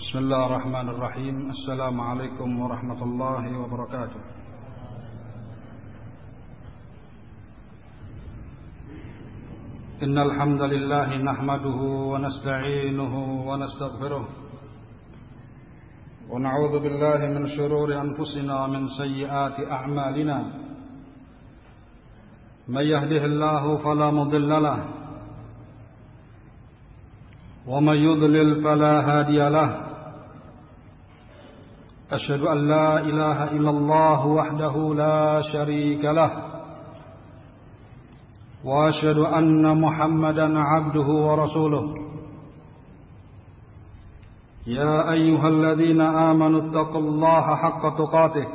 بسم الله الرحمن الرحيم. السلام عليكم ورحمة الله وبركاته. إن الحمد لله نحمده ونستعينه ونستغفره ونعوذ بالله من شرور أنفسنا ومن سيئات أعمالنا. من يهده الله فلا مضل له ومن يضلل فلا هادي له. أشهد أن لا إله إلا الله وحده لا شريك له وأشهد أن محمدا عبده ورسوله. يا أيها الذين آمنوا اتقوا الله حق تقاته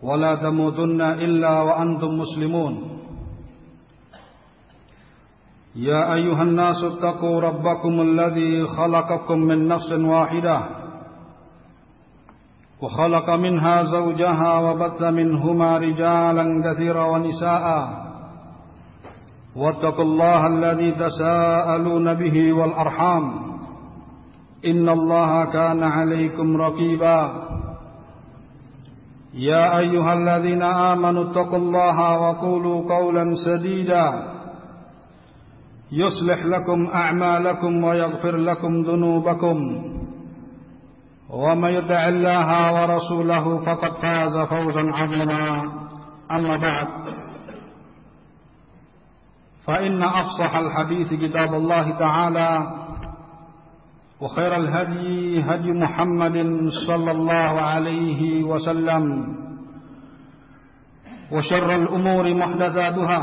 ولا تموتن إلا وأنتم مسلمون. يا أيها الناس اتقوا ربكم الذي خلقكم من نفس واحدة وخلق منها زوجها وبث منهما رجالا كثيرا ونساء واتقوا الله الذي تساءلون به والأرحام إن الله كان عليكم رقيبا. يا أيها الذين آمنوا اتقوا الله وقولوا قولا سديدا يصلح لكم أعمالكم ويغفر لكم ذنوبكم ومن يطع الله ورسوله فقد فاز فوزا عظيما. أما بعد فإن أفصح الحديث كتاب الله تعالى وخير الهدي هدي محمد صلى الله عليه وسلم وشر الأمور محدثاتها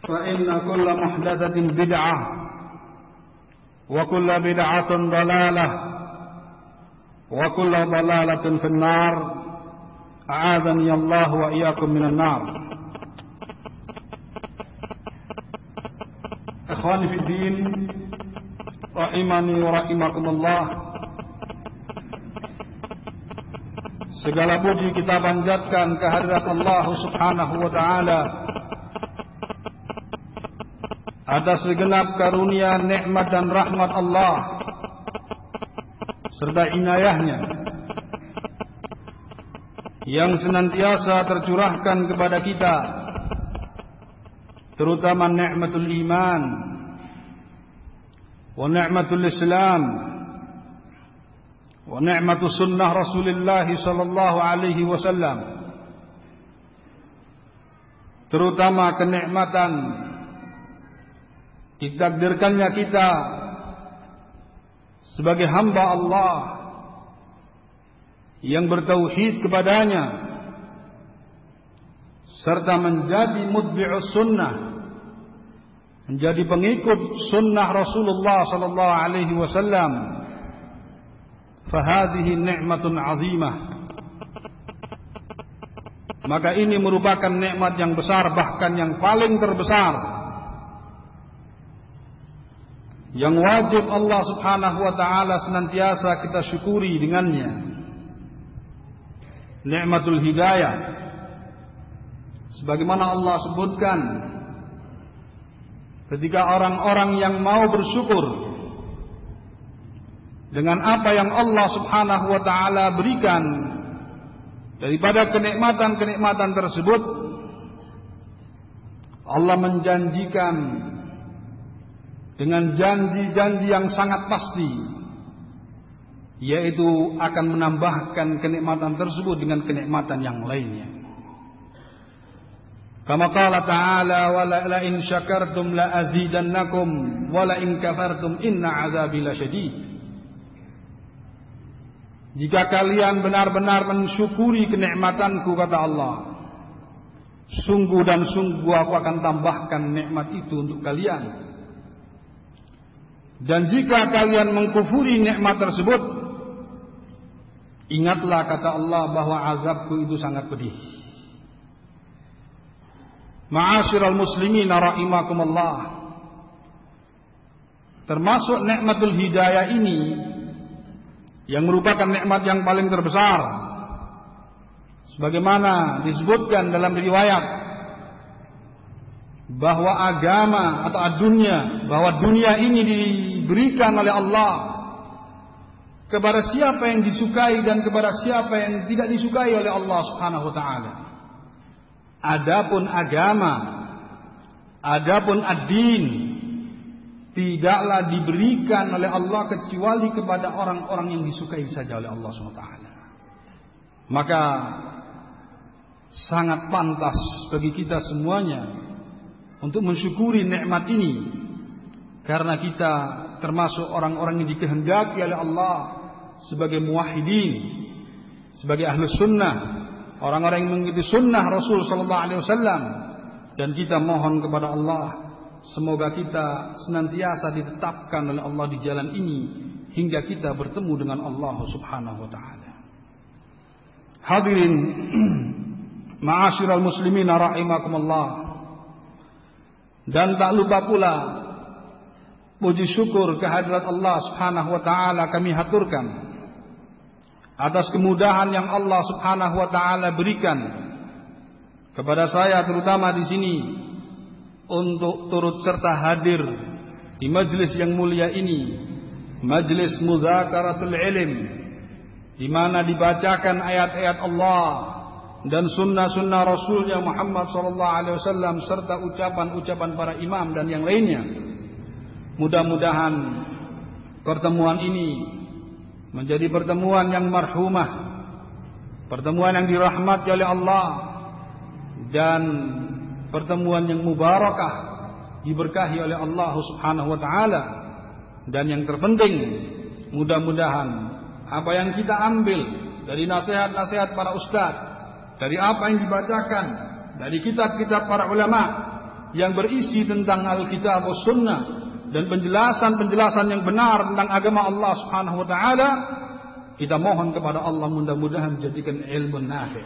فإن كل محدثة بدعة وكل بدعة ضلالة وكل ضلالة في النار. أعاذني الله وإياكم من النار. إخواني في الدين rahimani wa rahimakumullah. Segala puji kita panjatkan kehadirat Allah Subhanahu wa taala atas segenap karunia, nikmat dan rahmat Allah serta inayahnya yang senantiasa tercurahkan kepada kita, terutama nikmatul iman wa ni'matul Islam wa ni'matus sunnah Rasulullah sallallahu alaihi wasallam, terutama kenikmatan ditakdirkannya kita sebagai hamba Allah yang bertauhid kepadanya serta menjadi mutbi'us sunnah, menjadi pengikut sunnah Rasulullah sallallahu alaihi wasallam. Fahadhihi ni'matun 'azimah. Maka ini merupakan nikmat yang besar, bahkan yang paling terbesar, yang wajib Allah Subhanahu wa taala senantiasa kita syukuri dengannya. Nikmatul hidayah, sebagaimana Allah sebutkan ketika orang-orang yang mau bersyukur dengan apa yang Allah Subhanahu wa taala berikan daripada kenikmatan-kenikmatan tersebut, Allah menjanjikan dengan janji-janji yang sangat pasti, yaitu akan menambahkan kenikmatan tersebut dengan kenikmatan yang lainnya. Kama qala ta'ala wa la in syakartum la azidannakum wa la in kafartum inna 'adzabi lasyadid. Jika kalian benar-benar mensyukuri kenikmatanku, kata Allah, sungguh dan sungguh aku akan tambahkan nikmat itu untuk kalian. Dan jika kalian mengkufuri nikmat tersebut, ingatlah, kata Allah, bahwa azabku itu sangat pedih. Ma'asyiral muslimin rahimakumullah, termasuk nikmatul hidayah ini yang merupakan nikmat yang paling terbesar, sebagaimana disebutkan dalam riwayat bahwa agama atau dunia, bahwa dunia ini diberikan oleh Allah kepada siapa yang disukai dan kepada siapa yang tidak disukai oleh Allah Subhanahu wa taala. Adapun agama, adapun ad-din, tidaklah diberikan oleh Allah kecuali kepada orang-orang yang disukai saja oleh Allah Subhanahu wa taala. Maka sangat pantas bagi kita semuanya untuk mensyukuri nikmat ini, karena kita termasuk orang-orang yang dikehendaki oleh Allah sebagai muwahhidin, sebagai ahlus sunnah, orang-orang yang mengikuti sunnah Rasul sallallahu alaihi wasallam. Dan kita mohon kepada Allah, semoga kita senantiasa ditetapkan oleh Allah di jalan ini hingga kita bertemu dengan Allah Subhanahu wa taala. Hadirin ma'asyiral muslimin rahimakumullah. Dan tak lupa pula puji syukur kehadirat Allah Subhanahu wa taala kami haturkan atas kemudahan yang Allah Subhanahu wa taala berikan kepada saya terutama di sini untuk turut serta hadir di majelis yang mulia ini, majelis muzakaratul ilm, di mana dibacakan ayat-ayat Allah dan sunnah-sunnah Rasulnya Muhammad sallallahu alaihi wasallam serta ucapan-ucapan para imam dan yang lainnya. Mudah-mudahan pertemuan ini menjadi pertemuan yang marhumah, pertemuan yang dirahmati oleh Allah, dan pertemuan yang mubarakah, diberkahi oleh Allah Subhanahu wa taala. Dan yang terpenting, mudah-mudahan apa yang kita ambil dari nasihat-nasihat para ustaz, dari apa yang dibacakan dari kitab-kitab para ulama yang berisi tentang Alkitab was Sunnah dan penjelasan-penjelasan yang benar tentang agama Allah Subhanahu wa taala, kita mohon kepada Allah mudah-mudahan dijadikan ilmu nafi'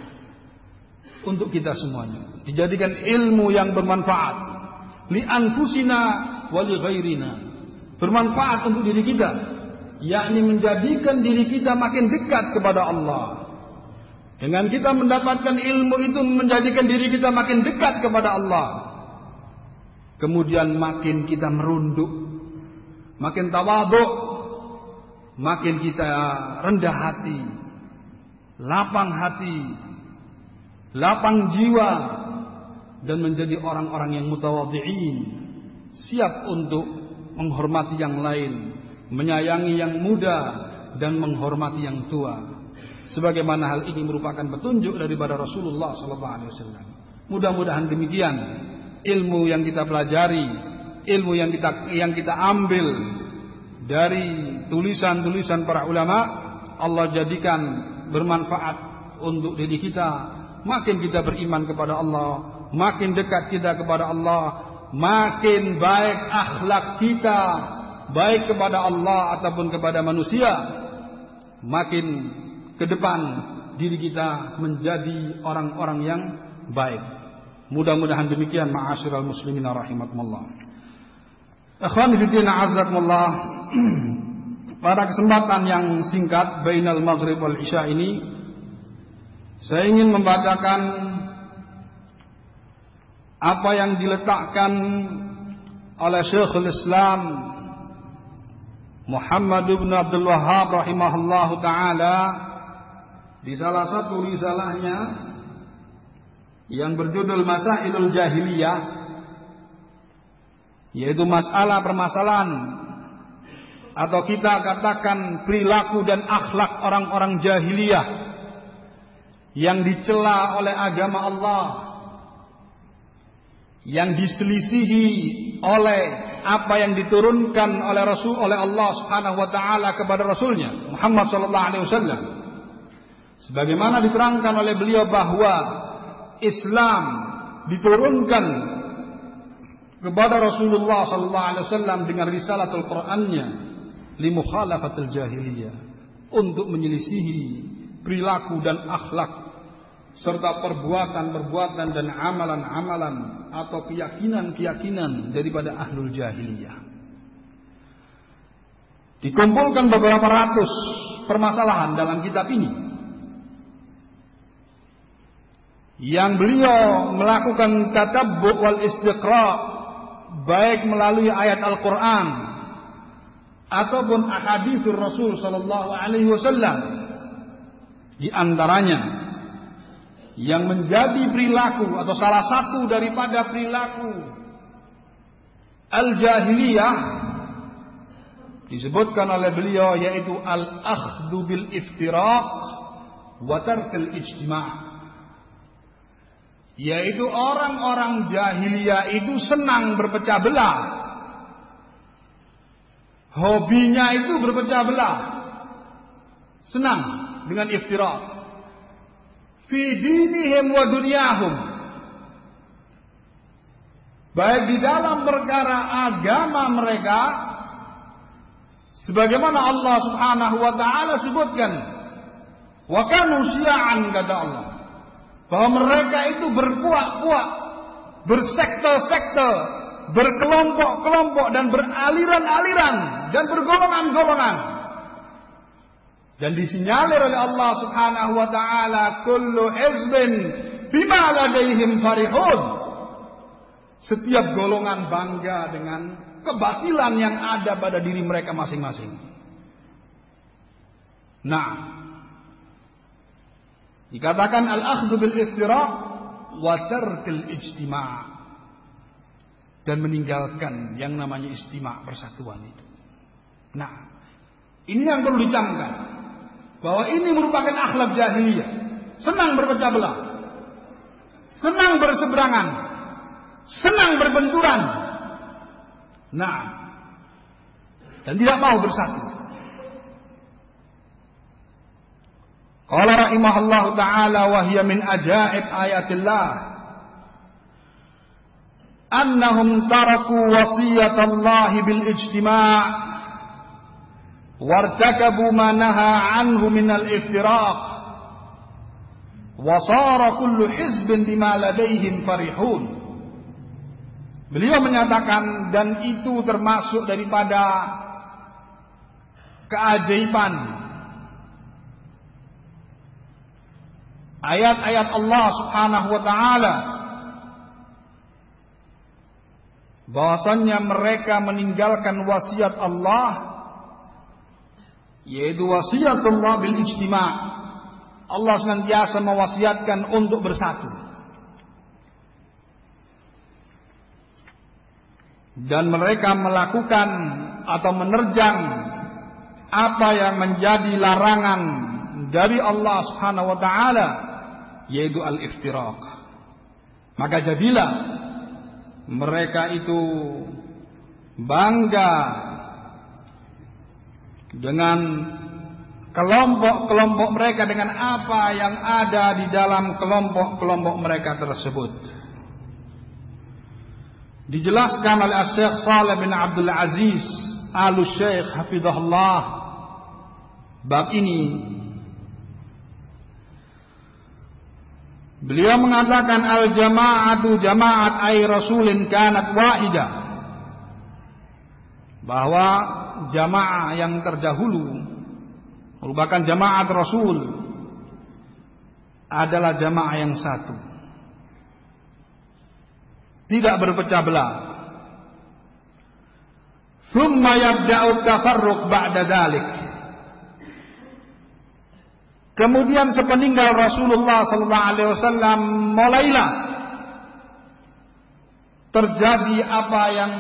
untuk kita semuanya, dijadikan ilmu yang bermanfaat li anfusina wa li ghairina, bermanfaat untuk diri kita, yakni menjadikan diri kita makin dekat kepada Allah. Dengan kita mendapatkan ilmu itu menjadikan diri kita makin dekat kepada Allah. Kemudian makin kita merunduk, makin tawadhu, makin kita rendah hati, lapang hati, lapang jiwa, dan menjadi orang-orang yang mutawadhi'in, siap untuk menghormati yang lain, menyayangi yang muda dan menghormati yang tua. Sebagaimana hal ini merupakan petunjuk daripada Rasulullah SAW. Mudah-mudahan demikian ilmu yang kita pelajari, ilmu yang kita ambil dari tulisan-tulisan para ulama, Allah jadikan bermanfaat untuk diri kita. Makin kita beriman kepada Allah, makin dekat kita kepada Allah, makin baik akhlak kita, baik kepada Allah ataupun kepada manusia, makin ke depan diri kita menjadi orang-orang yang baik. Mudah-mudahan demikian ma'asyiral muslimin rahimakumullah. Ikhwan fillah azzakumullah. Pada kesempatan yang singkat bainal maghrib wal isya ini, saya ingin membacakan apa yang diletakkan oleh Syekhul Islam Muhammad ibn Abdul Wahhab rahimahullahu ta'ala di salah satu risalahnya yang berjudul Masailul Jahiliyah, yaitu masalah permasalahan atau kita katakan perilaku dan akhlak orang-orang jahiliyah yang dicela oleh agama Allah, yang diselisihi oleh apa yang diturunkan oleh Allah Subhanahu wa taala kepada Rasulnya Muhammad sallallahu alaihi wasallam. Sebagaimana diterangkan oleh beliau bahwa Islam diturunkan kepada Rasulullah sallallahu alaihi wasallam dengan risalatul Qur'annya li mukhalafatil jahiliyah, untuk menyelisihi perilaku dan akhlak serta perbuatan-perbuatan dan amalan-amalan atau keyakinan-keyakinan daripada ahlul jahiliyah. Dikumpulkan beberapa ratus permasalahan dalam kitab ini yang beliau melakukan tatabbu' wal istiqra', baik melalui ayat Al-Quran ataupun ahaditsur Rasul sallallahu alaihi wasallam. Di antaranya yang menjadi perilaku atau salah satu daripada perilaku al-jahiliyah disebutkan oleh beliau, yaitu al-akhdhu bil iftiraq wa tarkil ijtima'. Yaitu orang-orang jahiliyah itu senang berpecah belah. Hobinya itu berpecah belah. Senang dengan iftiraq. Fi dinihim wa dunyahum. Baik di dalam perkara agama mereka, sebagaimana Allah Subhanahu wa taala sebutkan, wa kanu syi'an, kata Allah, bahwa mereka itu berpuak-puak, bersekte-sekte, berkelompok-kelompok dan beraliran-aliran dan bergolongan-golongan. Dan disinyalir oleh Allah Subhanahu wa taala, kullu hizbin bima ladaihim farihun. Setiap golongan bangga dengan kebatilan yang ada pada diri mereka masing-masing. Nah, dikatakan al-akhdhu bil iftiraq wa tarkil ijtima', dan meninggalkan yang namanya istima', persatuan itu. Nah, ini yang perlu dicamkan, bahwa ini merupakan akhlak jahiliyah. Senang berpecah belah, senang berseberangan, senang berbenturan. Nah, dan tidak mau bersatu. Qala rahimahullahu ta'ala wa hiya min ajaib ayatillah annahum taraku wasiyatallahi bil ijtima' wartakabu ma naha anhu minal iftiraq wa sara kullu hizbin bima ladaihim farihun. Beliau menyatakan, dan itu termasuk daripada keajaiban ayat-ayat Allah Subhanahu wa taala, bahwasannya mereka meninggalkan wasiat Allah, yaitu wasiatullah bil ijtima'. Allah senantiasa mewasiatkan untuk bersatu. Dan mereka melakukan atau menerjang apa yang menjadi larangan dari Allah Subhanahu wa taala, yaitu al-iftiraq. Maka jadilah mereka itu bangga dengan kelompok-kelompok mereka, dengan apa yang ada di dalam kelompok-kelompok mereka tersebut. Dijelaskan oleh Syekh Shalih bin Abdul Aziz Al-Syekh hafizahullah bab ini. Beliau mengatakan al-jama'atu jama'at ay rasulin kanat wahidah, bahwa jamaah yang terdahulu merupakan jamaat Rasul adalah jamaah yang satu, tidak berpecah belah. Tsumma yabda'u tafarruq ba'da dzalik. Kemudian sepeninggal Rasulullah sallallahu alaihi wasallam mulailah terjadi apa yang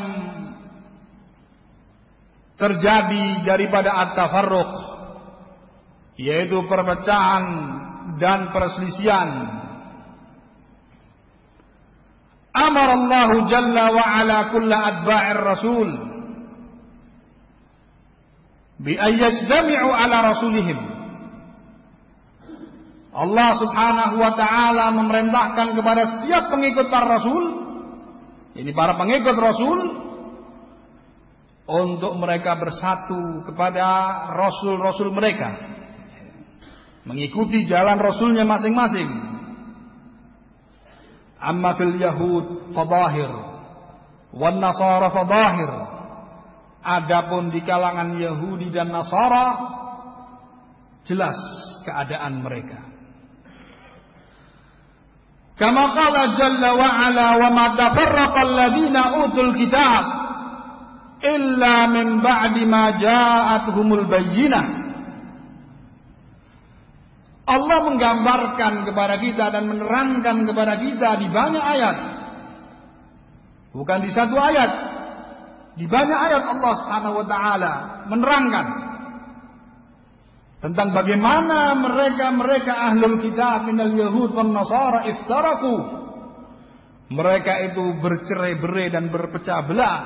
terjadi daripada at-tafarruq, yaitu perpecahan dan perselisihan. Amar Allah Jalla wa Ala kulla atba'ir Rasul bi ayyajtami'u ala rasulihim. Allah Subhanahu wa taala memerintahkan kepada setiap pengikut para rasul, ini para pengikut Rasul, untuk mereka bersatu kepada rasul-rasul mereka, mengikuti jalan rasulnya masing-masing. Amma fil yahud fadahir wan nasara fadahir. Adapun di kalangan Yahudi dan Nasara, jelas keadaan mereka. Kama qala jalla wa ala wa ma tafarraqa alladziina utul kitab illa min ba'di ma ja'atuhumul bayyinah. Allah menggambarkan kepada kita dan menerangkan kepada kita di banyak ayat. Bukan di satu ayat. Di banyak ayat Allah Subhanahu wa taala menerangkan tentang bagaimana mereka ahlul kitab minal yahud wan nasara iftaraku. Mereka itu bercerai-berai dan berpecah belah,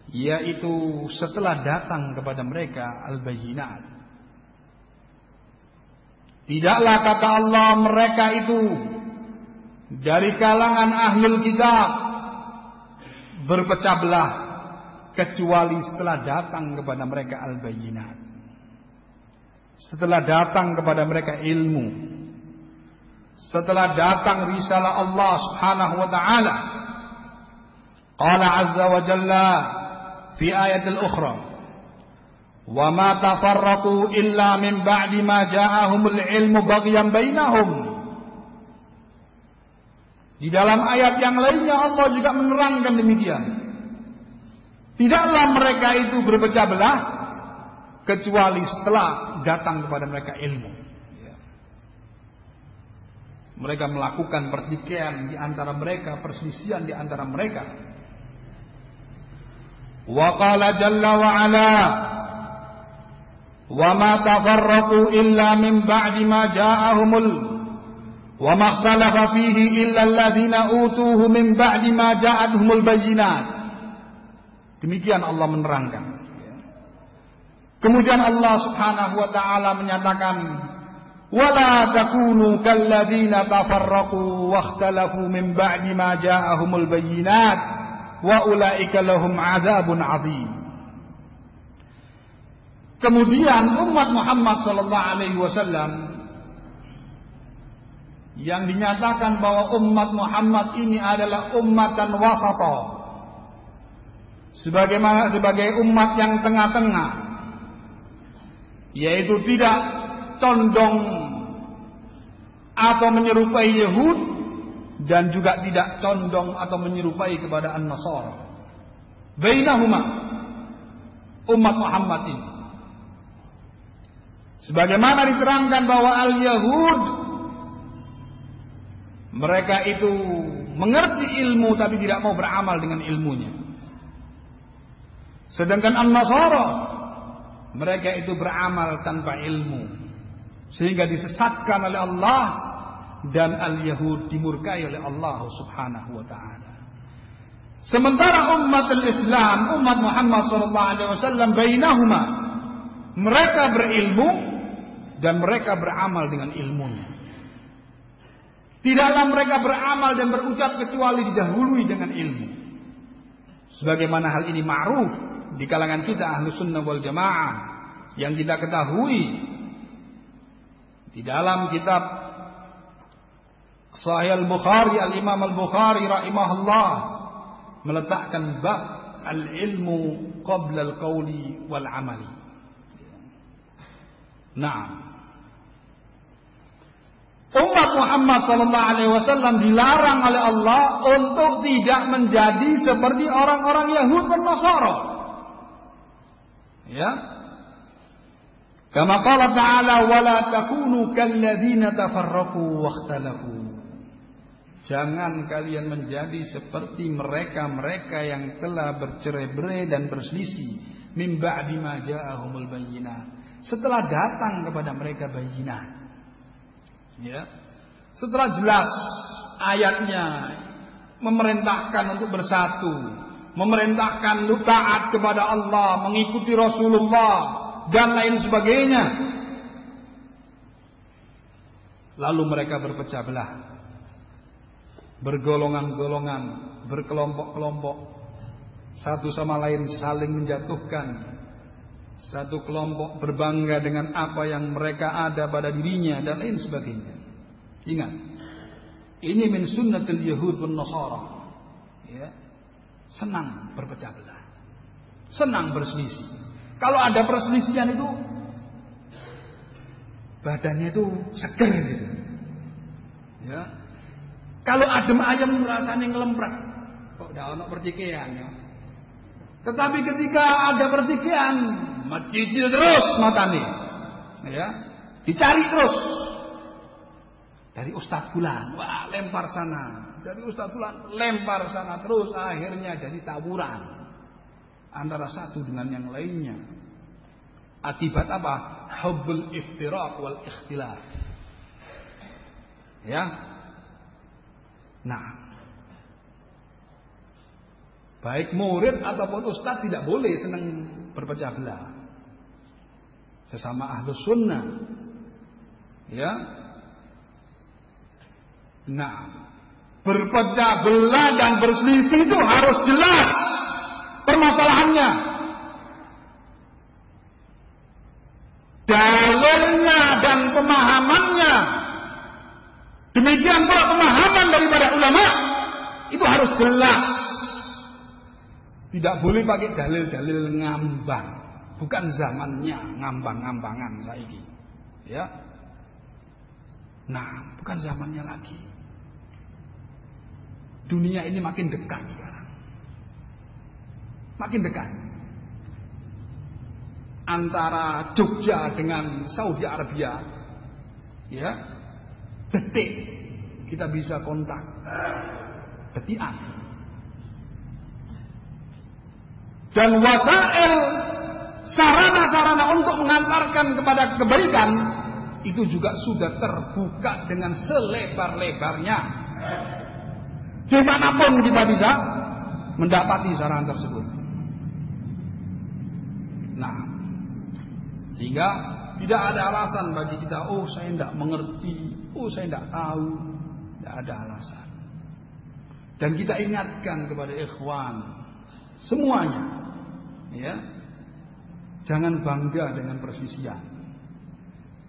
yaitu setelah datang kepada mereka al-bayyinat. Tidaklah kata Allah mereka itu dari kalangan ahlul kitab berpecah belah kecuali setelah datang kepada mereka al-bayyinat. Setelah datang kepada mereka ilmu, setelah datang risalah Allah Subhanahu wa taala. Qala azza wa jalla fi ayatil ukhra, wa ma tafarraqu illa min ba'di ma ja'ahumul ilmu baghyan bainahum. Di dalam ayat yang lainnya Allah juga menerangkan demikian. Tidaklah mereka itu berpecah belah kecuali setelah datang kepada mereka ilmu. Mereka melakukan pertikaian di antara mereka, perselisihan di antara mereka. Wa qala jalla wa ala, wa ma tafarraqu illa min ba'di ma ja'ahumul wa ma ikhtalafa fihi illa alladhina utuhu min ba'di ma ja'atuhumul bayyinat. Demikian Allah menerangkan. Kemudian Allah Subhanahu wa taala menyatakan, wala takunu kalladzina tafarraqu wakhtalafu min ba'di ma ja'ahumul bayyinat wa ulaika lahum 'adzabun 'adzim. Kemudian umat Muhammad sallallahu alaihi wasallam yang dinyatakan bahwa umat Muhammad ini adalah ummatan wasata, sebagai umat yang tengah-tengah, yaitu tidak condong atau menyerupai Yahud dan juga tidak condong atau menyerupai kepada An-Nasara. Bainahuma, umat Muhammad ini, sebagaimana diterangkan bahwa al-Yahud mereka itu mengerti ilmu tapi tidak mau beramal dengan ilmunya. Sedangkan An-Nasara mereka itu beramal tanpa ilmu, sehingga disesatkan oleh Allah, dan al-Yahud dimurkai oleh Allah Subhanahu wa taala. Sementara umat al-Islam, umat Muhammad sallallahu alaihi wasallam, bainahuma, mereka berilmu dan mereka beramal dengan ilmunya. Tidaklah mereka beramal dan berucap kecuali didahului dengan ilmu. Sebagaimana hal ini ma'ruf di kalangan kita Ahlus Sunnah wal Jamaah, yang kita ketahui di dalam kitab Sahih Al-Bukhari, Al-Imam Al-Bukhari rahimahullah meletakkan bab al-ilmu qabla al-qawli wal amali. Nah, umat Muhammad sallallahu alaihi wasallam dilarang oleh Allah untuk tidak menjadi seperti orang-orang Yahud dan Nasara. Ya. Kama qala ta'ala, wala takunu kalladzina tafarraqu wakhtalafu. Jangan kalian menjadi seperti mereka-mereka yang telah bercerai-berai dan berselisih min ba'di ma ja'ahumul bayyinah, setelah datang kepada mereka bayyinah. Ya. Setelah jelas ayatnya memerintahkan untuk bersatu, memerintahkan untuk taat kepada Allah, mengikuti Rasulullah dan lain sebagainya, lalu mereka berpecah belah, bergolongan-golongan, berkelompok-kelompok, satu sama lain saling menjatuhkan. Satu kelompok berbangga dengan apa yang mereka ada pada dirinya dan lain sebagainya. Ingat, ini min sunnatil Yahud wan Nasara. Ya. Senang berpecah belah, senang berselisih. Kalau ada perselisihan itu badannya itu seger gitu. Ya. Kalau adem ayam rasanya ngelemprak. Kok dah ono pertikaian ya. Tetapi ketika ada pertikaian, mencicil terus matane. Ya, dicari terus. Dari Ustadz Fulan, wah lempar sana. Dari Ustadz Fulan, lempar sana. Terus akhirnya jadi tawuran antara satu dengan yang lainnya. Akibat apa? Hubbul iftiraq wal ikhtilaf. Ya. Nah, baik murid ataupun ustadz tidak boleh senang berpecah belah. Sesama ahlus sunnah. Ya. Nah, berpecah belah dan berselisih itu harus jelas permasalahannya, dalilnya dan pemahamannya. Demikian pula pemahaman daripada ulama itu harus jelas. Tidak boleh pakai dalil-dalil ngambang. Bukan zamannya ngambang-ngambangan saiki. Ya. Nah, bukan zamannya lagi. Dunia ini makin dekat sekarang. Makin dekat. Antara Jogja dengan Saudi Arabia, ya, detik kita bisa kontak. Detikan. Dan wasail, sarana-sarana untuk mengantarkan kepada kebaikan itu juga sudah terbuka dengan selebar-lebarnya. Dimanapun kita bisa mendapati sarana tersebut. Nah, sehingga tidak ada alasan bagi kita, oh saya tidak mengerti, oh saya tidak tahu. Tidak ada alasan. Dan kita ingatkan kepada ikhwan semuanya, ya, jangan bangga dengan perselisihan.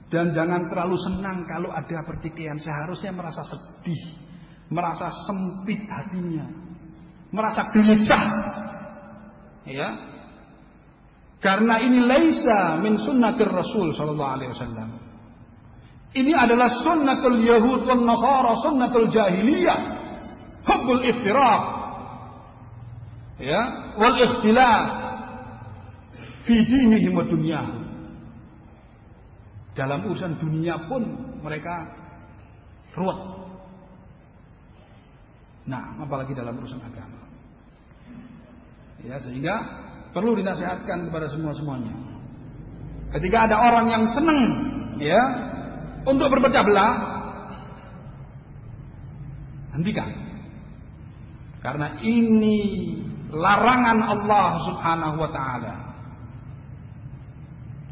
Dan jangan terlalu senang kalau ada pertikaian. Seharusnya merasa sedih, merasa sempit hatinya, merasa gelisah, ya, karena ini laisa min sunnatir Rasul sallallahu alaihi wasallam. Ini adalah sunnatul Yahud wan Nasara, sunnatul jahiliyah, hubbul iftiraq, ya, wal ikhtilaf fi dinihim wa dunyahum. Dalam urusan dunia pun mereka ruwet. Nah, apalagi dalam urusan agama. Ya, sehingga perlu dinasihatkan kepada semua-semuanya. Ketika ada orang yang senang, ya, untuk berpecah belah, hentikan. Karena ini larangan Allah Subhanahu wa taala.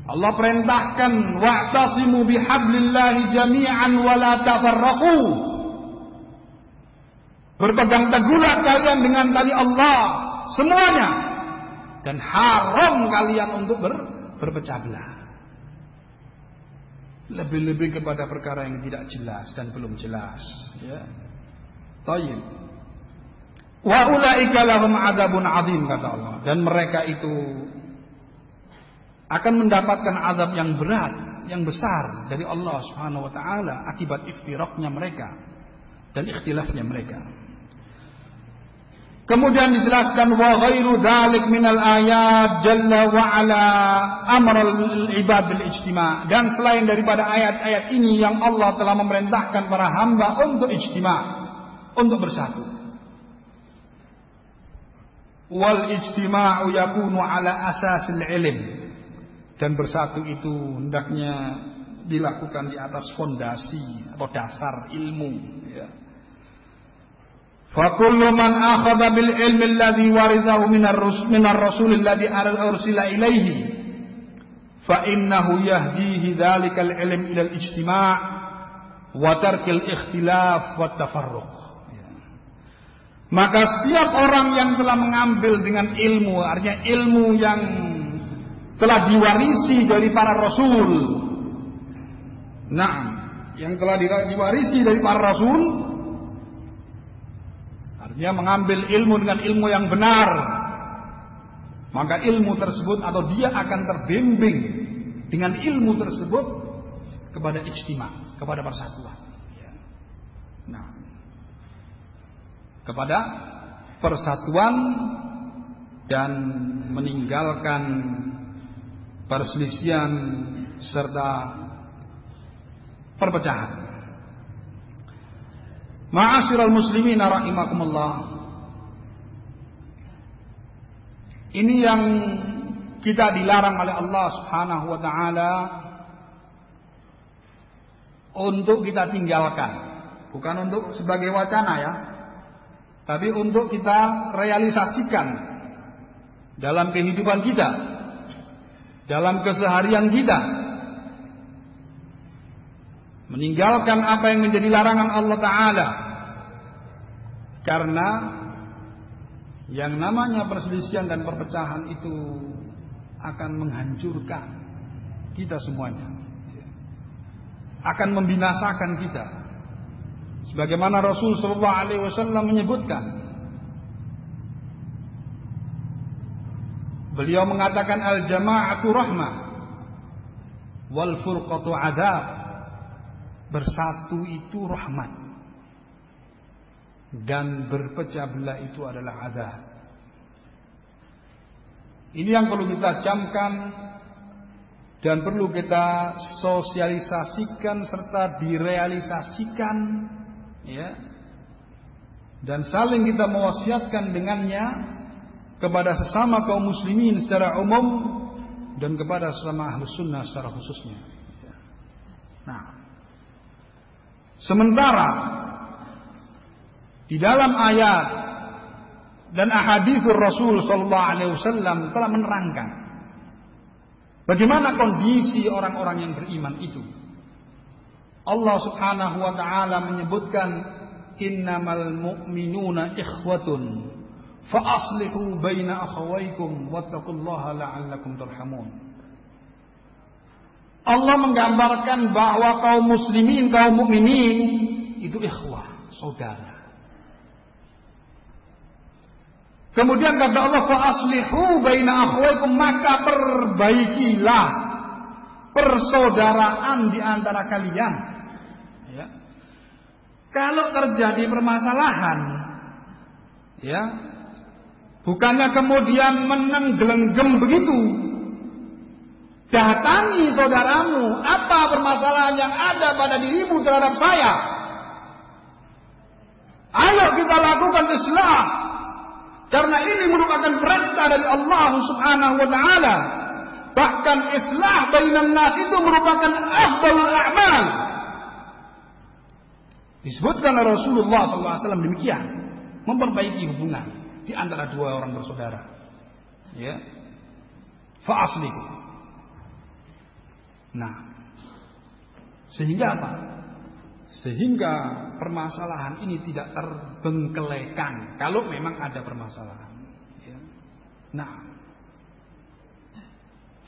Allah perintahkan wa'tasimu bihablillahi jami'an wa la tafarraqu. Berpegang teguhlah kalian dengan tali Allah semuanya, dan haram kalian untuk berpecah belah. Lebih-lebih kepada perkara yang tidak jelas dan belum jelas, ya. Thayyib. Wa ulaika lahum adzabun adzim, kata Allah, dan mereka itu akan mendapatkan azab yang berat, yang besar dari Allah Subhanahu wa taala akibat iftiraqnya mereka dan ikhtilafnya mereka. Kemudian dijelaskan wa ghairu dzalik minal ayat jalla wa ala amral ibad bil ijtima', dan selain daripada ayat-ayat ini yang Allah telah memerintahkan para hamba untuk ijtima', untuk bersatu. Wal ijtima'u yakunu ala asasil ilm, dan bersatu itu hendaknya dilakukan di atas fondasi atau dasar ilmu, ya. Fa kullu man akhadha bil ilmi alladhi warithahu minar rasul alladhi arsila ilaihi fa innahu yahdihi dhalikal ilm ila al ijtima' wa tarkil ikhtilaf wa tafarruq. Maka setiap orang yang telah mengambil dengan ilmu, artinya ilmu yang telah diwarisi dari para rasul. Nah, yang telah diwarisi dari para rasul, artinya mengambil ilmu dengan ilmu yang benar, maka ilmu tersebut atau dia akan terbimbing dengan ilmu tersebut kepada ijtima', kepada persatuan. Nah, kepada persatuan dan meninggalkan perselisihan serta perpecahan. Ma'asyiral muslimin rahimakumullah. Ini yang kita dilarang oleh Allah Subhanahu wa taala untuk kita tinggalkan, bukan untuk sebagai wacana ya, tapi untuk kita realisasikan dalam kehidupan kita, dalam keseharian kita. Meninggalkan apa yang menjadi larangan Allah Ta'ala. Karena yang namanya perselisihan dan perpecahan itu akan menghancurkan kita semuanya, akan membinasakan kita. Sebagaimana Rasul sallallahu alaihi wasallam menyebutkan, beliau mengatakan al-jama'atu rahmah wal furqatu 'adzab. Bersatu itu rahmat dan berpecah belah itu adalah azab. Ini yang perlu kita camkan dan perlu kita sosialisasikan serta direalisasikan, ya. Dan saling kita mewasiatkan dengannya kepada sesama kaum muslimin secara umum dan kepada sesama ahlus sunnah secara khususnya. Nah, sementara di dalam ayat dan ahaditsur Rasul sallallahu alaihi wasallam telah menerangkan bagaimana kondisi orang-orang yang beriman itu. Allah Subhanahu wa taala menyebutkan innamal mu'minuna ikhwatun fa aslihu baina akhawaykum wattaqullaha la'allakum turhamun. Allah menggambarkan bahwa kaum muslimin, kaum mukminin itu ikhwah, saudara. Kemudian kata Allah, fa aslihu baina akhwaykum, maka perbaikilah persaudaraan di antara kalian. Ya. Kalau terjadi permasalahan, ya, bukannya kemudian menenggelenggem begitu. Datangi saudaramu, apa permasalahan yang ada pada dirimu terhadap saya? Ayo kita lakukan islah, karena ini merupakan perintah dari Allah Subhanahu wa taala. Bahkan islah bainan nas itu merupakan afdalul a'mal. Disebutkan oleh Rasulullah SAW demikian, memperbaiki hubungan di antara dua orang bersaudara. Ya, fa aslihu. Nah, sehingga apa? Sehingga permasalahan ini tidak terbengkelekan kalau memang ada permasalahan. Ya. Nah,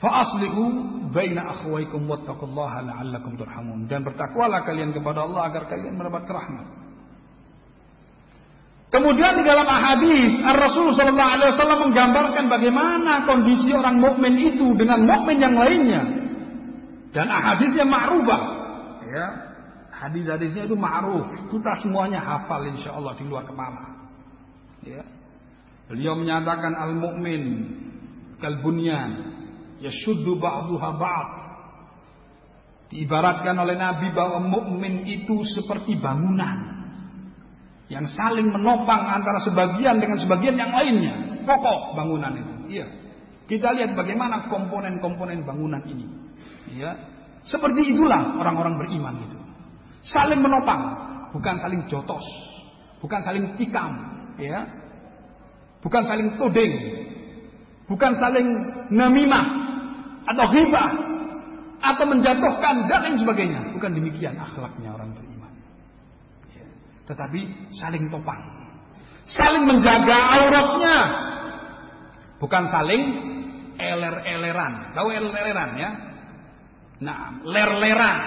fa aslihu baina akhwaykum wattaqullaha la'allakum turhamun, dan bertakwalah kalian kepada Allah agar kalian mendapat rahmat. Kemudian di dalam hadis Rasul sallallahu alaihi wasallam menggambarkan bagaimana kondisi orang mukmin itu dengan mukmin yang lainnya. Dan hadisnya ma'rufah, ya. Hadis-hadisnya itu ma'ruf, kita semuanya hafal insyaallah di luar kepala. Ya. Beliau menyatakan al-mu'min kal bunyan yashuddu ba'daha ba'd. Diibaratkan oleh Nabi bahwa mukmin itu seperti bangunan yang saling menopang antara sebagian dengan sebagian yang lainnya. Kokoh bangunan itu. Iya. Kita lihat bagaimana komponen-komponen bangunan ini. Ya, seperti itulah orang-orang beriman itu. Saling menopang, bukan saling jotos, bukan saling tikam, ya. Bukan saling tuding, bukan saling namimah atau ghibah atau menjatuhkan dan lain sebagainya. Bukan demikian akhlaknya orang beriman. Ya. Tetapi saling topang, saling menjaga auratnya, bukan saling eler-eleran. Tahu eler-eleran ya? Nah, ler-leran,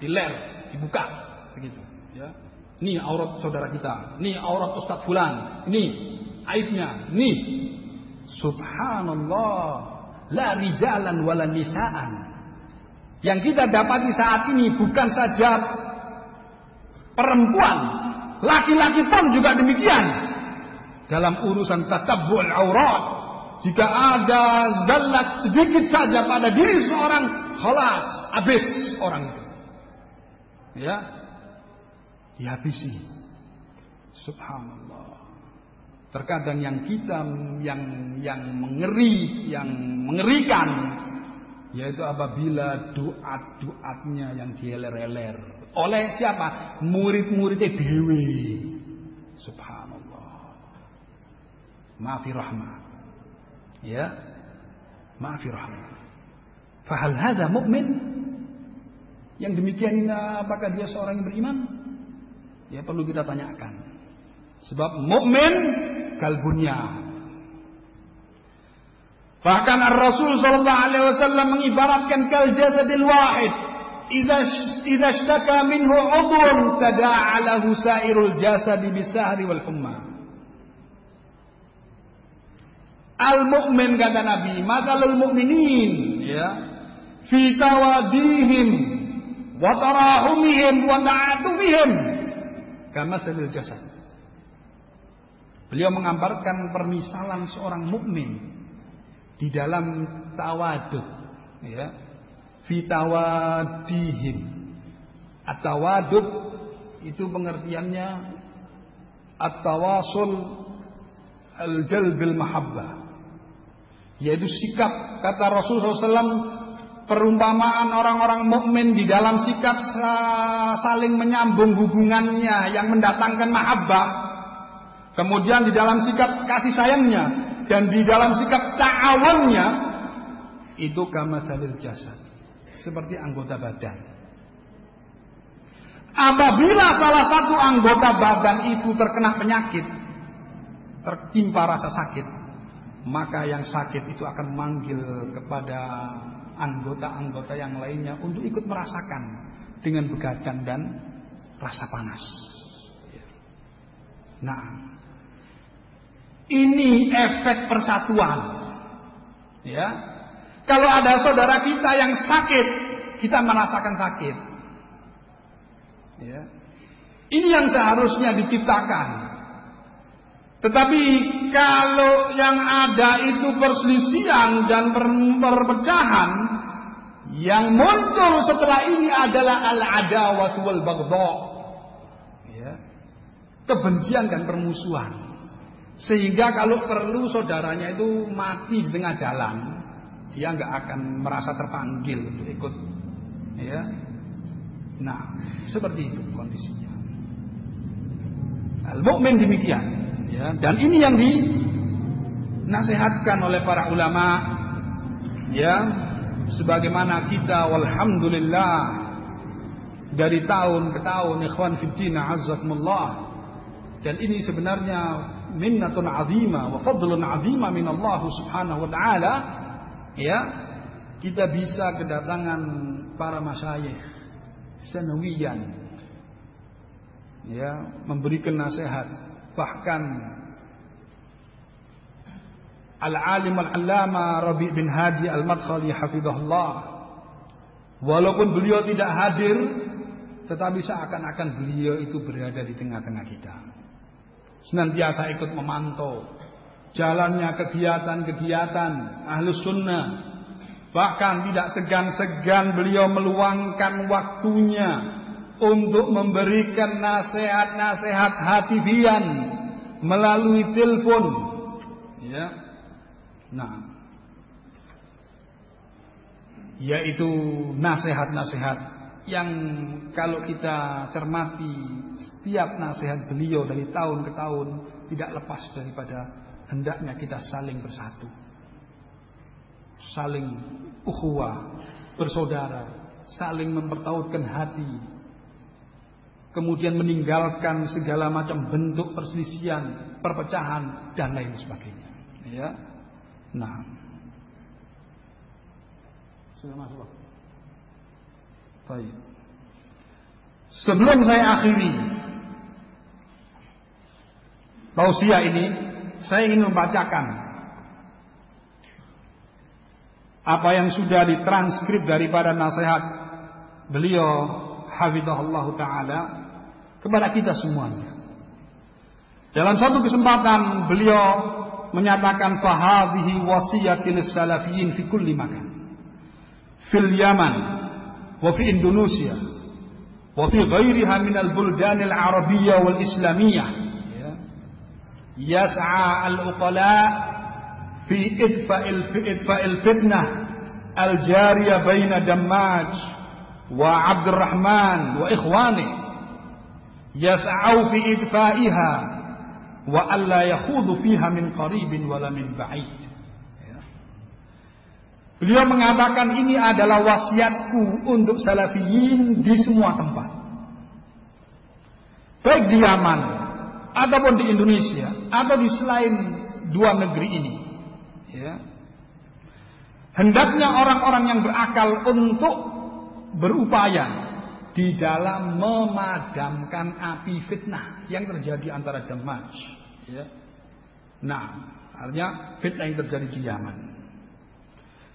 diler, dibuka, begitu. Ya, ini aurat saudara kita, ini aurat Ustadz Fulan, ini aibnya, ini. Subhanallah, la rijalan wala nisaan. Yang kita dapati saat ini bukan saja perempuan, laki-laki pun juga demikian. dalam urusan tatabbul aurat. Jika ada zallat sedikit saja pada diri seorang, khalas, habis orang itu. Ya, dihabisi. Subhanallah. Terkadang yang kita yang mengerikan, yaitu apabila doa-doanya yang dieler-eler oleh siapa? Murid-muridnya dewe. Subhanallah. Maafi rahmah. Ya, maafi rahmah. Fahal hadza mu'min? Yang demikian ini apakah dia seorang yang beriman? Ya perlu kita tanyakan. Sebab mukmin kalbunya. Bahkan Rasul sallallahu alaihi wasallam mengibaratkan kal jasadil wahid. Idza ishtaka minhu 'udhun tada'a lahu sa'irul jasad bisahri wal humma. Al-mu'min kata Nabi, matalul mu'minin, ya, fi tawadihim wa tarahumihim wa ta'atufihim kama salil jasad. Beliau menggambarkan permisalan seorang mukmin di dalam tawadud, ya, fi tawadihim. At-tawadud itu pengertiannya at-tawasul al-jalbil mahabbah, yaitu sikap, kata Rasulullah SAW, perumpamaan orang-orang mukmin di dalam sikap saling menyambung hubungannya yang mendatangkan mahabbah, kemudian di dalam sikap kasih sayangnya, dan di dalam sikap ta'awunnya, itu kamatsalil jasad, seperti anggota badan. Apabila salah satu anggota badan itu terkena penyakit, tertimpa rasa sakit, maka yang sakit itu akan manggil kepada anggota-anggota yang lainnya untuk ikut merasakan dengan begadang dan rasa panas. Nah, ini efek persatuan. Ya, kalau ada saudara kita yang sakit, kita merasakan sakit. Ya, ini yang seharusnya diciptakan. Tetapi kalau yang ada itu perselisihan dan perpecahan, yang muncul setelah ini adalah al-adawatu wal baghdha, ya, kebencian dan permusuhan. Sehingga kalau perlu saudaranya itu mati di tengah jalan, dia nggak akan merasa terpanggil untuk ikut, ya. Nah, seperti itu kondisinya. Al-mu'min demikian. Ya, dan ini yang dinasihatkan oleh para ulama, ya, sebagaimana kita walhamdulillah dari tahun ke tahun, ikhwan fiddina azzakumullah, dan ini sebenarnya minnatun azimah wa fadlun azimah min Allah subhanahu wa ta'ala, ya, kita bisa kedatangan para masyayikh sanawiyan, ya, memberikan nasihat. Bahkan Al-Alim Al-Allama Rabi' bin Hadi Al-Madkhali hafizahullah, walaupun beliau tidak hadir, tetapi seakan-akan beliau itu berada di tengah-tengah kita, senantiasa ikut memantau jalannya kegiatan-kegiatan Ahlus Sunnah. Bahkan tidak segan-segan beliau meluangkan waktunya untuk memberikan nasihat-nasihat hatibian melalui telepon, ya. Nah, yaitu nasihat-nasihat yang kalau kita cermati setiap nasihat beliau dari tahun ke tahun tidak lepas daripada hendaknya kita saling bersatu, saling ukhuwah, bersaudara, saling mempertautkan hati, kemudian meninggalkan segala macam bentuk perselisihan, perpecahan dan lain sebagainya. Ya, nah, sudah masuk. Baik. Sebelum saya akhiri tausiah ini, saya ingin membacakan apa yang sudah ditranskrip daripada nasihat beliau hafizahullah ta'ala kepada kita semuanya. Dalam suatu kesempatan beliau menyatakan fahadhihi wasiyatil salafiyin fi kulli makan. Fil Yaman wa fi Indonesia wa fi ghairiha min al-buldan al-arabiyyah wal islamiyah. Yas'a al-uqala fi idfa'il fitnah al-jariyah baina Dammaj wa Abdurrahman wa ikhwani. Yas'au fi idfa'iha wa alla yakhudu fiha min qaribin wala min ba'id. Beliau mengatakan ini adalah wasiatku untuk salafiyin di semua tempat, baik di Yaman ataupun di Indonesia atau di selain dua negeri ini. Hendaknya orang-orang yang berakal untuk berupaya di dalam memadamkan api fitnah yang terjadi antara Dammaj. Nah, artinya fitnah yang terjadi di Yaman.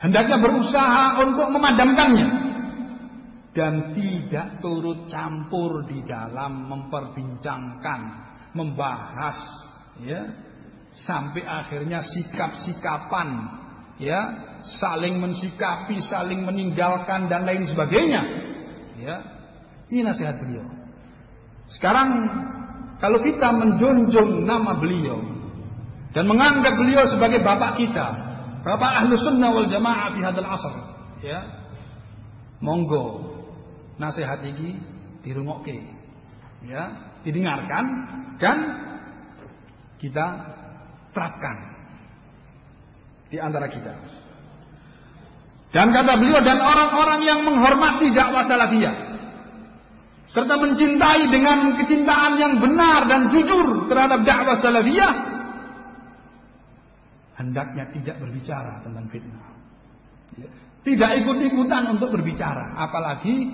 Hendaknya berusaha untuk memadamkannya dan tidak turut campur di dalam memperbincangkan, membahas, sampai akhirnya sikap-sikapan, saling mensikapi, saling meninggalkan dan lain sebagainya. Ini nasihat beliau. Sekarang kalau kita menjunjung nama beliau dan menganggap beliau sebagai bapak kita, bapak ahlu sunnah wal jamaah fi hadal asr, monggo nasihat ini dirungokke, didengarkan dan kita terapkan di antara kita. Dan kata beliau, dan orang-orang yang menghormati dakwah salafiyah serta mencintai dengan kecintaan yang benar dan jujur terhadap dakwah salafiyah, hendaknya tidak berbicara tentang fitnah. Tidak ikut-ikutan untuk berbicara, apalagi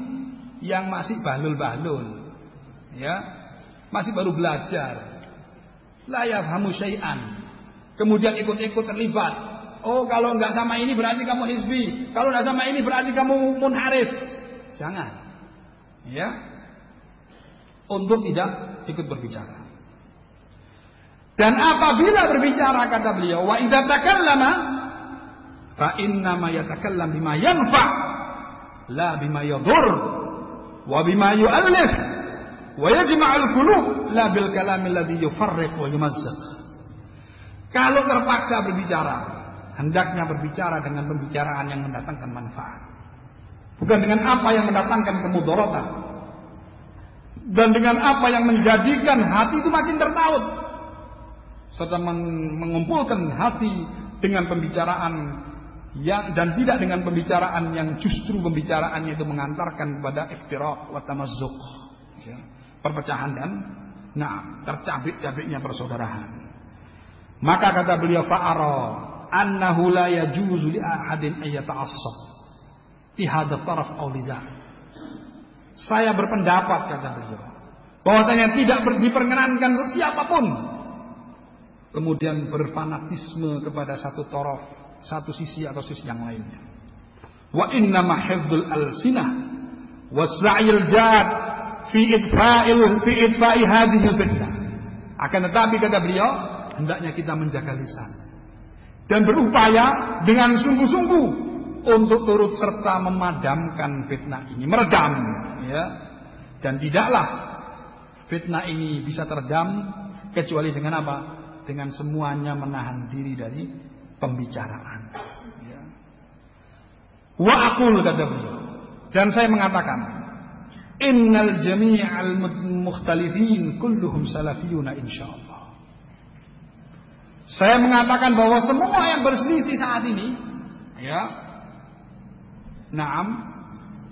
yang masih balul-balul, masih baru belajar, la yafhamu syai'an, kemudian ikut-ikut terlibat. Oh, kalau enggak sama ini berarti kamu hizbi, kalau enggak sama ini berarti kamu munharif. Jangan, untuk tidak ikut berbicara. Dan apabila berbicara, kata beliau, wa idza takallama fa inna ma yatakallam bima yanfa' la bima yadur wa bima yu'allif wa yajma'ul qulub la bil kalam alladhi yufarriq wa yumazzaq. Kalau terpaksa berbicara, hendaknya berbicara dengan pembicaraan yang mendatangkan manfaat, bukan dengan apa yang mendatangkan kemudaratan dan dengan apa yang menjadikan hati itu makin tertaut, serta mengumpulkan hati dengan pembicaraan yang dan tidak dengan pembicaraan yang justru pembicaraannya itu mengantarkan kepada iftiraq wa tamazzuq, perpecahan dan tercabik-cabiknya persaudaraan. Maka kata beliau, fa'ara annahu la yajuzu li ahadin ay yata'assab fi hadha taraf aw lidha. Saya berpendapat, kata beliau, bahwasanya tidak diperkenankan untuk siapapun kemudian berfanatisme kepada satu taraf, satu sisi atau sisi yang lainnya. Wa inna ma hifdzul alsinah wasra'il jad fi idfa'i hadhihi fitnah. Akan tetapi, kata beliau, hendaknya kita menjaga lisan dan berupaya dengan sungguh-sungguh untuk turut serta memadamkan fitnah ini, meredam, dan tidaklah fitnah ini bisa teredam kecuali dengan apa? Dengan semuanya menahan diri dari pembicaraan. Wa aqul, kata beliau, dan saya mengatakan, innal jami'al mukhtalifin kulluhum salafiyuna insyaallah. Saya mengatakan bahwa semua yang berselisih saat ini,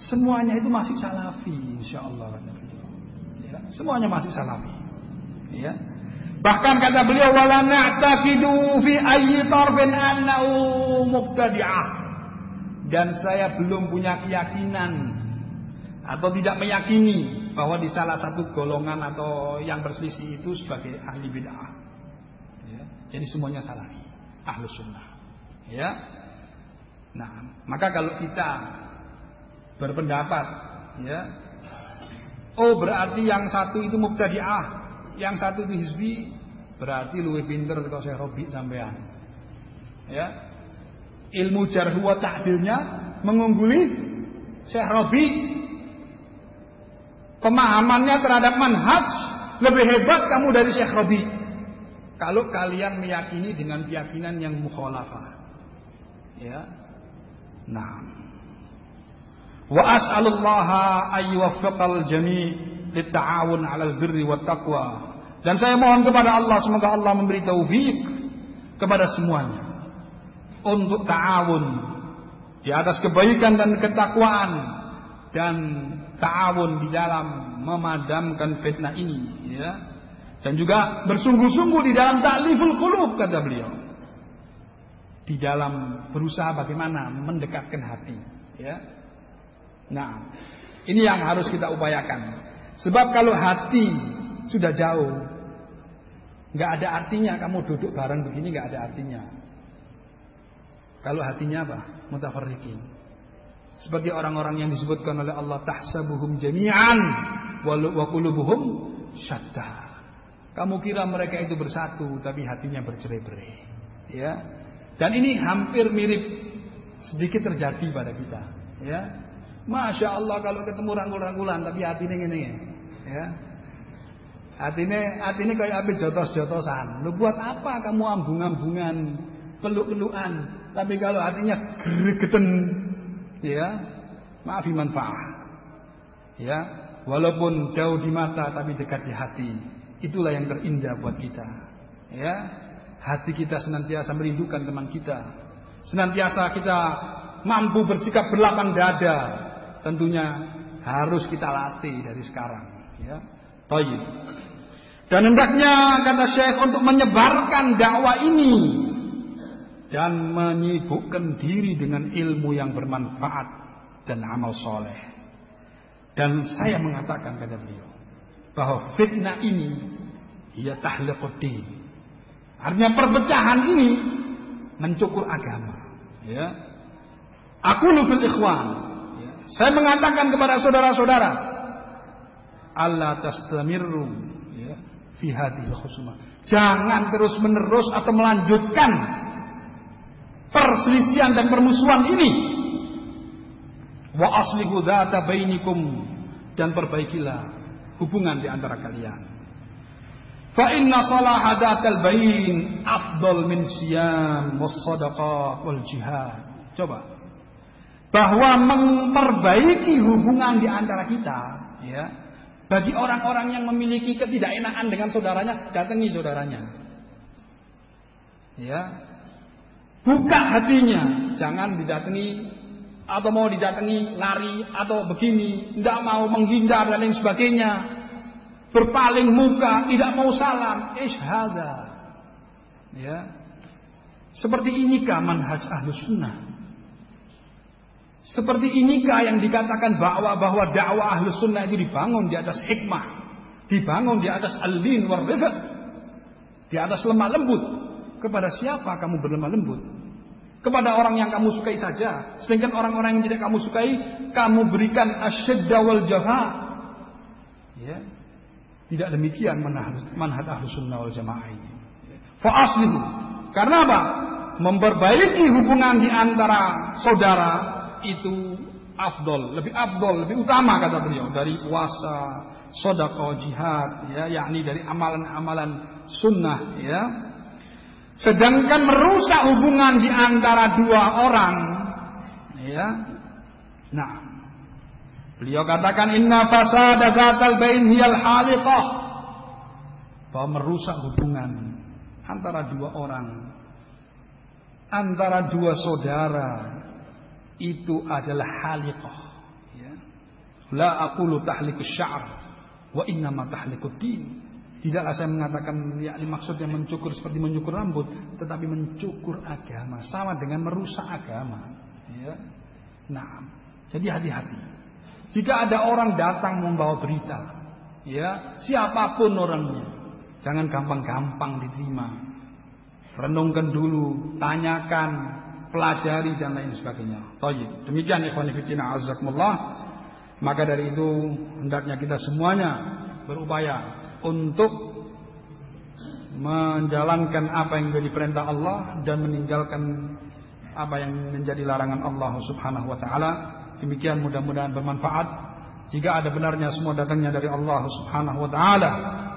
semuanya itu masih salafi insyaallah. Semuanya masih salafi. Bahkan kata beliau, wala na'taqidu fi ayyi tarfin annahu mubtadi'ah. Dan saya belum punya keyakinan atau tidak meyakini bahwa di salah satu golongan atau yang berselisih itu sebagai ahli bid'ah. Jadi semuanya salafi, ahlus sunnah. Maka kalau kita berpendapat, berarti yang satu itu mubtadi'ah, yang satu itu hizbi, Berarti luwih pinter kok Syekh Rabi sampean. Ya. Ilmu jarh wa ta'dilnya mengungguli Syekh Rabi. Pemahamannya terhadap manhaj lebih hebat kamu dari Syekh Rabi. Kalau kalian meyakini dengan keyakinan yang mukhalafah. Ya. Nah. Wa as'alullaha ayyuwaffiqal jami' lit-ta'awun 'alal birri wat taqwa. Dan saya mohon kepada Allah semoga Allah memberi taufik kepada semuanya untuk ta'awun di atas kebaikan dan ketakwaan dan ta'awun di dalam memadamkan fitnah ini, ya. Dan juga bersungguh-sungguh di dalam ta'liful qulub kata beliau. Di dalam berusaha bagaimana mendekatkan hati, ya. Nah, ini yang harus kita upayakan. Sebab kalau hati sudah jauh, nggak ada artinya kamu duduk bareng begini, nggak ada artinya. Kalau hatinya apa? Mutafarriqin. Sebagai orang-orang yang disebutkan oleh Allah, tahsabuhum jami'an wa qulubuhum syatta. Kamu kira mereka itu bersatu, tapi hatinya bercerai-berai. Ya. Dan ini hampir mirip sedikit terjadi pada kita. Ya. Masya Allah kalau ketemu rangkul-rangkulan, tapi hatinya ngene. Ya. Hatinya kayak apa jotos-jotosan. Lu buat apa kamu ambung-ambungan, peluk-pelukan, tapi kalau hatinya gregeten, ya, maafi manfaah. Ya, walaupun jauh di mata tapi dekat di hati. Itulah yang terindah buat kita. Ya, hati kita senantiasa merindukan teman kita. Senantiasa kita mampu bersikap berlapang dada. Tentunya harus kita latih dari sekarang, ya. Baik. Dan hendaknya kata Syekh untuk menyebarkan dakwah ini dan menyibukkan diri dengan ilmu yang bermanfaat dan amal soleh. Dan saya mengatakan kepada beliau bahwa fitnah ini ia tahliquddin. Artinya perpecahan ini mencukur agama. Ya. Aqulu fil ikhwan. Ya. Saya mengatakan kepada saudara-saudara, alla tastamirru ya, fi hadhil khusumah. Jangan terus-menerus atau melanjutkan perselisihan dan permusuhan ini. Wa aslihu dzata bainikum, dan perbaikilah hubungan di antara kalian. Fa inna salaha dzatal bain afdal min siyam was shadaqah wal jihad. Coba. Bahwa memperbaiki hubungan di antara kita, ya. Bagi orang-orang yang memiliki ketidakenakan dengan saudaranya, datangi saudaranya. Ya. Buka hatinya, jangan didatangi atau mau didatangi lari atau begini, tidak mau menghindar dan lain sebagainya. Berpaling muka, tidak mau salam, isyhada. Ya. Seperti inikah manhaj Ahlus Sunnah? Seperti inikah yang dikatakan bahwa dakwah Ahlus Sunnah itu dibangun di atas hikmah, dibangun di atas al-lin war rifq, di atas lemah lembut. Kepada siapa kamu berlemah lembut? Kepada orang yang kamu sukai saja. Sedangkan orang-orang yang tidak kamu sukai, kamu berikan asyidda wal jafa. Ya. Tidak demikian manhaj Ahlus Sunnah wal Jamaah ini. Fa aslihu. Karena apa? Memperbaiki hubungan di antara saudara itu afdol, lebih afdol, lebih utama kata beliau dari puasa, sedekah, jihad, ya, yakni dari amalan-amalan sunnah, ya. Sedangkan merusak hubungan di antara dua orang, ya. Nah, beliau katakan inna fasada dzatal bain hiyal haliqah, bahwa merusak hubungan antara dua orang, antara dua saudara, itu adalah haliqah, ya. La aqulu tahliqus sya'r wa innama tahliqud din. Tidaklah saya mengatakan yakni maksudnya mencukur seperti mencukur rambut, tetapi mencukur agama sama dengan merusak agama, ya. Nah, jadi hati-hati. Jika ada orang datang membawa berita, ya, siapapun orangnya, jangan gampang-gampang diterima. Renungkan dulu, tanyakan, pelajari dan lain sebagainya. Baik, demikian ikhwan fillah azakumullah. Maka dari itu hendaknya kita semuanya berupaya untuk menjalankan apa yang menjadi perintah Allah dan meninggalkan apa yang menjadi larangan Allah Subhanahu wa taala. Demikian, mudah-mudahan bermanfaat. Jika ada benarnya semua datangnya dari Allah Subhanahu wa taala,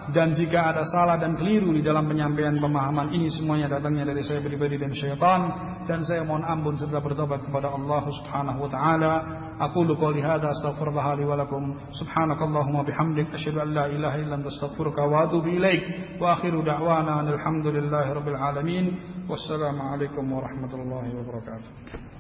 dan jika ada salah dan keliru di dalam penyampaian pemahaman ini, semuanya datangnya dari saya pribadi dan syaitan, dan saya mohon ampun serta bertobat kepada Allah Subhanahu wa taala. Aqulu qouli hadza astaghfirullah li wa lakum. Subhanakallahumma bihamdik asyhadu an la ilaha illa anta astaghfiruka wa atubu ilaik. Wa akhiru da'wana alhamdulillahi rabbil alamin. Wassalamu alaikum warahmatullahi wabarakatuh.